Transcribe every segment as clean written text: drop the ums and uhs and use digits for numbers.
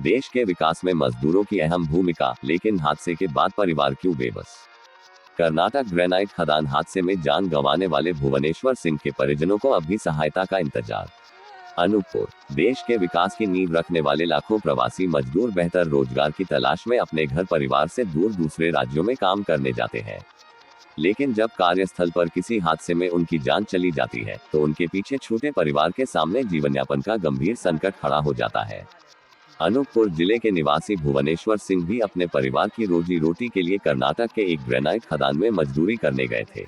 देश के विकास में मजदूरों की अहम भूमिका, लेकिन हादसे के बाद परिवार क्यों बेबस। कर्नाटक ग्रेनाइट खदान हादसे में जान गंवाने वाले भुवनेश्वर सिंह के परिजनों को अब भी सहायता का इंतजार। अनूपपुर, देश के विकास की नींव रखने वाले लाखों प्रवासी मजदूर बेहतर रोजगार की तलाश में अपने घर परिवार से दूर दूसरे राज्यों में काम करने जाते हैं, लेकिन जब कार्यस्थल पर किसी हादसे में उनकी जान चली जाती है तो उनके पीछे छूटे परिवार के सामने जीवनयापन का गंभीर संकट खड़ा हो जाता है। अनूपपुर जिले के निवासी भुवनेश्वर सिंह भी अपने परिवार की रोजी रोटी के लिए कर्नाटक के एक ग्रेनाइट खदान में मजदूरी करने गए थे।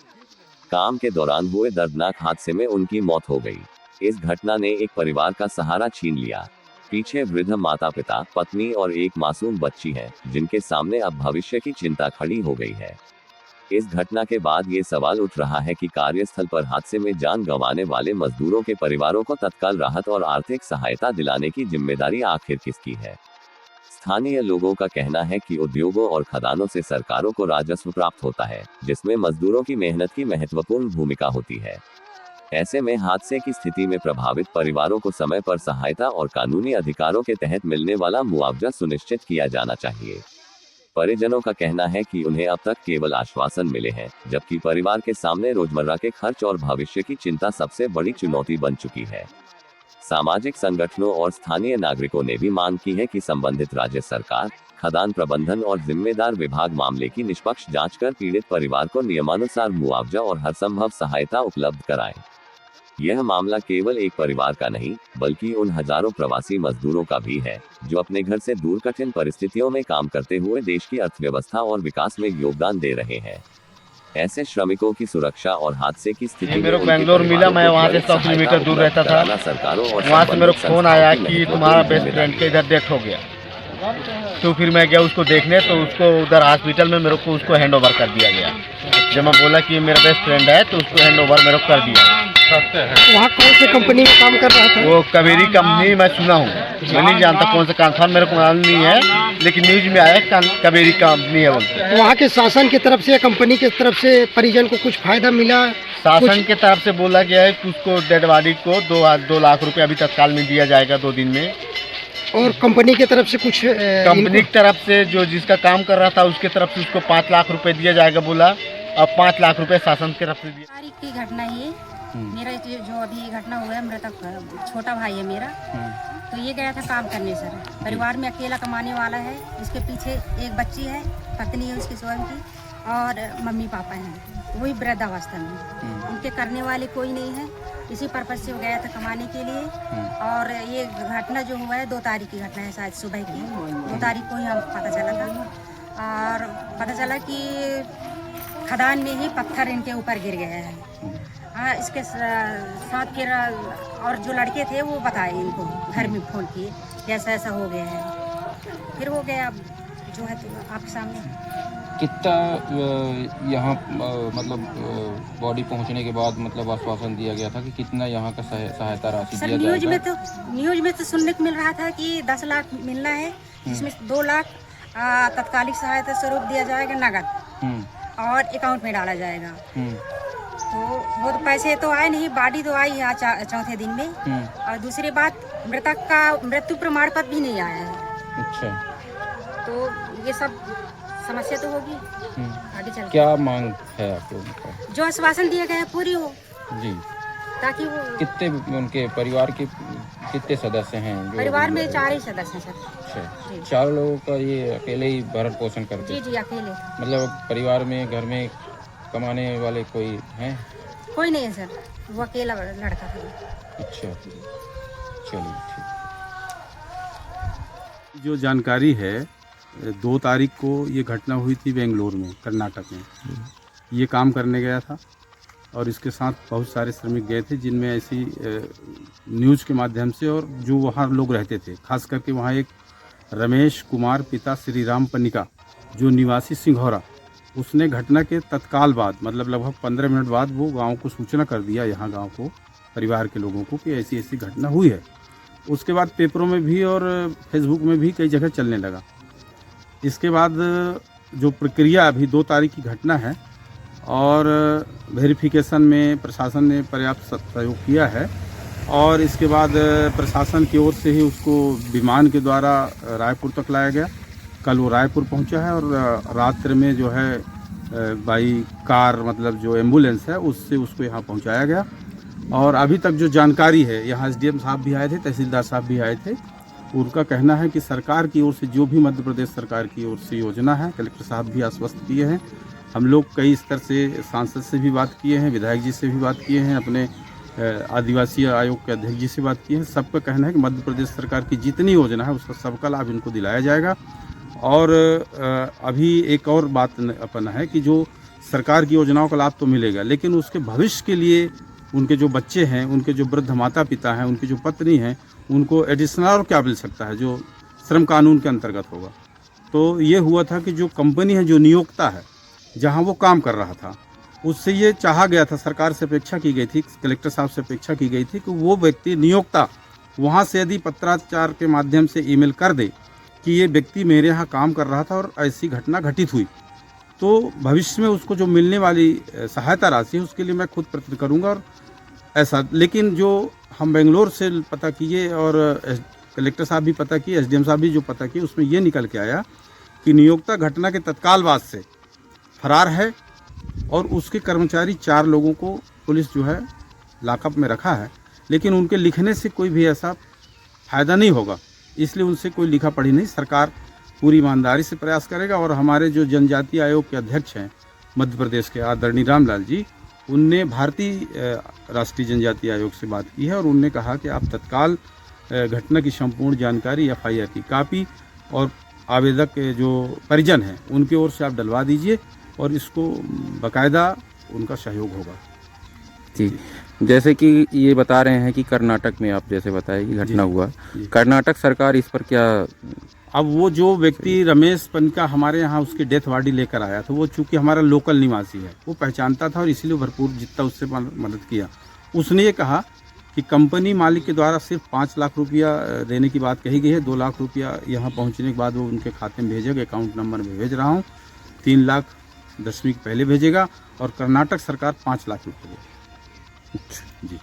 काम के दौरान हुए दर्दनाक हादसे में उनकी मौत हो गई। इस घटना ने एक परिवार का सहारा छीन लिया। पीछे वृद्ध माता पिता, पत्नी और एक मासूम बच्ची है, जिनके सामने अब भविष्य की चिंता खड़ी हो गई है। इस घटना के बाद ये सवाल उठ रहा है कि कार्यस्थल पर हादसे में जान गंवाने वाले मजदूरों के परिवारों को तत्काल राहत और आर्थिक सहायता दिलाने की जिम्मेदारी आखिर किसकी है। स्थानीय लोगों का कहना है कि उद्योगों और खदानों से सरकारों को राजस्व प्राप्त होता है, जिसमें मजदूरों की मेहनत की महत्वपूर्ण भूमिका होती है। ऐसे में हादसे की स्थिति में प्रभावित परिवारों को समय पर सहायता और कानूनी अधिकारों के तहत मिलने वाला मुआवजा सुनिश्चित किया जाना चाहिए। परिजनों का कहना है कि उन्हें अब तक केवल आश्वासन मिले हैं, जबकि परिवार के सामने रोजमर्रा के खर्च और भविष्य की चिंता सबसे बड़ी चुनौती बन चुकी है। सामाजिक संगठनों और स्थानीय नागरिकों ने भी मांग की है कि संबंधित राज्य सरकार, खदान प्रबंधन और जिम्मेदार विभाग मामले की निष्पक्ष जांच कर पीड़ित परिवार को नियमानुसार मुआवजा और हर संभव सहायता उपलब्ध कराएं। यह मामला केवल एक परिवार का नहीं, बल्कि उन हजारों प्रवासी मजदूरों का भी है, जो अपने घर से दूर कठिन परिस्थितियों में काम करते हुए देश की अर्थव्यवस्था और विकास में योगदान दे रहे हैं। ऐसे श्रमिकों की सुरक्षा और हादसे की स्थिति मेरे को बेंगलोर मिला, मैं वहाँ से 100 किलोमीटर दूर रहता था। सरकारों और वहाँ से मेरे को फोन आया कि तुम्हारा बेस्ट फ्रेंड के इधर डेथ हो गया। तो फिर मैं गया उसको देखने, तो उसको उधर हॉस्पिटल में मेरे को उसको हैंड ओवर कर दिया गया। जब मैं बोला कि मेरा बेस्ट फ्रेंड है, तो उसको हैंड ओवर मेरे को कर दिया। वहाँ कौन सी कंपनी में काम कर रहा था? वो कावेरी कंपनी, मैं सुना हूँ, मैं नहीं जानता कौन सा कंफर्म मेरे को मालूम नहीं है, लेकिन न्यूज में आया कावेरी कंपनी है बोलते। तो वहाँ के शासन की तरफ से या कंपनी की तरफ से परिजन को कुछ फायदा मिला? शासन की तरफ से बोला गया है कि उसको डेड बॉडी को 2 लाख रुपए अभी तत्काल में दिया जाएगा 2 दिन में। और कंपनी की तरफ से कुछ? कंपनी की तरफ से जो जिसका काम कर रहा था उसके तरफ से उसको 5 लाख रुपए दिया जाएगा बोला, और 5 लाख रुपए शासन की तरफ से दिया। तारीख की घटना ये मेरा जो अभी घटना हुआ है, मृतक छोटा भाई है मेरा। तो ये गया था काम करने सर। परिवार में अकेला कमाने वाला है, इसके पीछे एक बच्ची है, पत्नी है उसकी स्वयं की, और मम्मी पापा हैं, वही वृद्धावस्था में। उनके करने वाले कोई नहीं है। इसी पर्पज से वो गया था कमाने के लिए। और ये घटना जो हुआ है 2 तारीख की घटना है, शायद सुबह की 2 तारीख को ही हम पता चला था। और पता चला कि खदान में ही पत्थर इनके ऊपर गिर गया है। हाँ, इसके साथ फिर और जो लड़के थे वो बताए इनको, घर में फोन किए ऐसा ऐसा हो गया है। फिर हो गया जो है तो आपके सामने। कितना यहाँ मतलब बॉडी पहुँचने के बाद मतलब आश्वासन दिया गया था कि कितना यहाँ का सहायता राशि दिया जाएगा? न्यूज में तो सुनने को मिल रहा था कि 10 लाख मिलना है, जिसमें 2 लाख तत्कालिक सहायता स्वरूप दिया जाएगा नगद, और अकाउंट में डाला जाएगा। तो वो तो पैसे तो आए नहीं, बॉडी तो आई है चौथे दिन में। और दूसरी बात, मृतक का मृत्यु प्रमाण पत्र भी नहीं आया है। अच्छा, तो ये सब समस्या तो होगी आगे चल। क्या मांग है आप लोगों का? जो आश्वासन दिया गया है पूरी हो जी, ताकि वो। कितने उनके परिवार के कितने सदस्य हैं? परिवार में 4 ही सदस्य हैं सर। अच्छा, 4 लोगों का ये अकेले ही भरण पोषण करते हैं? जी अकेले। मतलब परिवार में घर में कमाने वाले कोई हैं? कोई नहीं है सर, वो अकेला लड़का था। अच्छा, चलिए ठीक। जो जानकारी है, 2 तारीख को ये घटना हुई थी बेंगलोर में, कर्नाटक में। ये काम करने गया था और इसके साथ बहुत सारे श्रमिक गए थे, जिनमें ऐसी न्यूज़ के माध्यम से और जो वहाँ लोग रहते थे, खास करके वहाँ एक रमेश कुमार पिता श्री राम पनिका, जो निवासी सिंघौरा, उसने घटना के तत्काल बाद, मतलब लगभग 15 मिनट बाद वो गांव को सूचना कर दिया, यहाँ गांव को, परिवार के लोगों को, कि ऐसी ऐसी घटना हुई है। उसके बाद पेपरों में भी और फेसबुक में भी कई जगह चलने लगा। इसके बाद जो प्रक्रिया, अभी 2 तारीख की घटना है और वेरिफिकेशन में प्रशासन ने पर्याप्त सहयोग किया है, और इसके बाद प्रशासन की ओर से ही उसको विमान के द्वारा रायपुर तक लाया गया। कल वो रायपुर पहुंचा है और रात्रि में जो है बाई कार मतलब जो एम्बुलेंस है उससे उसको यहाँ पहुंचाया गया। और अभी तक जो जानकारी है, यहाँ एसडीएम साहब भी आए थे, तहसीलदार साहब भी आए थे, उनका कहना है कि सरकार की ओर से जो भी मध्य प्रदेश सरकार की ओर से योजना है, कलेक्टर साहब भी आश्वस्त किए हैं। हम लोग कई स्तर से सांसद से भी बात किए हैं, विधायक जी से भी बात किए हैं, अपने आदिवासी आयोग के अध्यक्ष जी से बात की है। सबका कहना है कि मध्य प्रदेश सरकार की जितनी योजना है उसका सबका लाभ इनको दिलाया जाएगा। और अभी एक और बात अपन है कि जो सरकार की योजनाओं का लाभ तो मिलेगा, लेकिन उसके भविष्य के लिए उनके जो बच्चे हैं, उनके जो वृद्ध माता पिता हैं, उनकी जो पत्नी हैं, उनको एडिशनल और क्या मिल सकता है जो श्रम कानून के अंतर्गत होगा। तो ये हुआ था कि जो कंपनी है, जो नियोक्ता है, जहाँ वो काम कर रहा था, उससे ये चाहा गया था, सरकार से अपेक्षा की गई थी, कलेक्टर साहब से अपेक्षा की गई थी कि वो व्यक्ति नियोक्ता वहाँ से यदि पत्राचार के माध्यम से ईमेल कर दे कि ये व्यक्ति मेरे यहाँ काम कर रहा था और ऐसी घटना घटित हुई, तो भविष्य में उसको जो मिलने वाली सहायता राशि है उसके लिए मैं खुद प्रयत्न करूँगा। और ऐसा, लेकिन जो हम बेंगलोर से पता किए और कलेक्टर साहब भी पता किए, एसडीएम साहब भी जो पता किए, उसमें ये निकल के आया कि नियोक्ता घटना के तत्काल बाद से फरार है और उसके कर्मचारी 4 लोगों को पुलिस जो है लॉकअप में रखा है, लेकिन उनके लिखने से कोई भी ऐसा फ़ायदा नहीं होगा, इसलिए उनसे कोई लिखा पढ़ी नहीं। सरकार पूरी ईमानदारी से प्रयास करेगा। और हमारे जो जनजातीय आयोग के अध्यक्ष हैं मध्य प्रदेश के आदरणीय रामलाल जी, उनने भारतीय राष्ट्रीय जनजातीय आयोग से बात की है और उनने कहा कि आप तत्काल घटना की संपूर्ण जानकारी एफआईआर की कॉपी और आवेदक के जो परिजन हैं उनकी ओर से आप डलवा दीजिए और इसको बाकायदा उनका सहयोग होगा। ठीक, जैसे कि ये बता रहे हैं कि कर्नाटक में आप जैसे बताए कि घटना हुआ, कर्नाटक सरकार इस पर क्या? अब वो जो व्यक्ति रमेश पनका हमारे यहाँ उसकी डेथ बॉडी लेकर आया था, वो चूंकि हमारा लोकल निवासी है, वो पहचानता था और इसीलिए भरपूर जितना उससे मदद किया। उसने ये कहा कि कंपनी मालिक के द्वारा सिर्फ 5 लाख रुपया देने की बात कही गई है। 2 लाख रुपया यहाँ पहुँचने के बाद वो उनके खाते में भेजेगा, अकाउंट नंबर में भेज रहा हूँ। 3 लाख 10वीं के पहले भेजेगा और कर्नाटक सरकार 5 लाख रुपये देगी जी।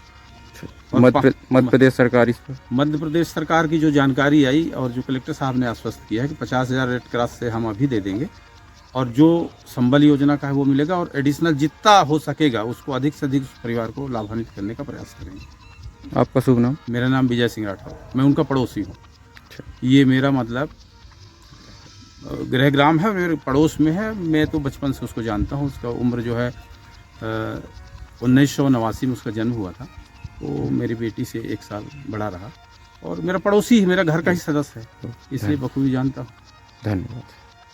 मध्य प्रदेश सरकार इस पर? मध्य प्रदेश सरकार की जो जानकारी आई और जो कलेक्टर साहब ने आश्वस्त किया है कि 50,000 रेड क्रॉस से हम अभी दे देंगे और जो संबल योजना का है वो मिलेगा और एडिशनल जितना हो सकेगा उसको अधिक से अधिक उस परिवार को लाभान्वित करने का प्रयास करेंगे। आपका शुभ नाम? मेरा नाम विजय सिंह राठौर, मैं उनका पड़ोसी हूँ। ये मेरा मतलब गृहग्राम है, मेरे पड़ोस में है। मैं तो बचपन से उसको जानता हूँ। उसका उम्र जो है 1989 में उसका जन्म हुआ था। वो मेरी बेटी से 1 साल बड़ा रहा और मेरा पड़ोसी है, मेरा घर का ही सदस्य है, इसलिए बखूबी जानता हूँ। धन्यवाद।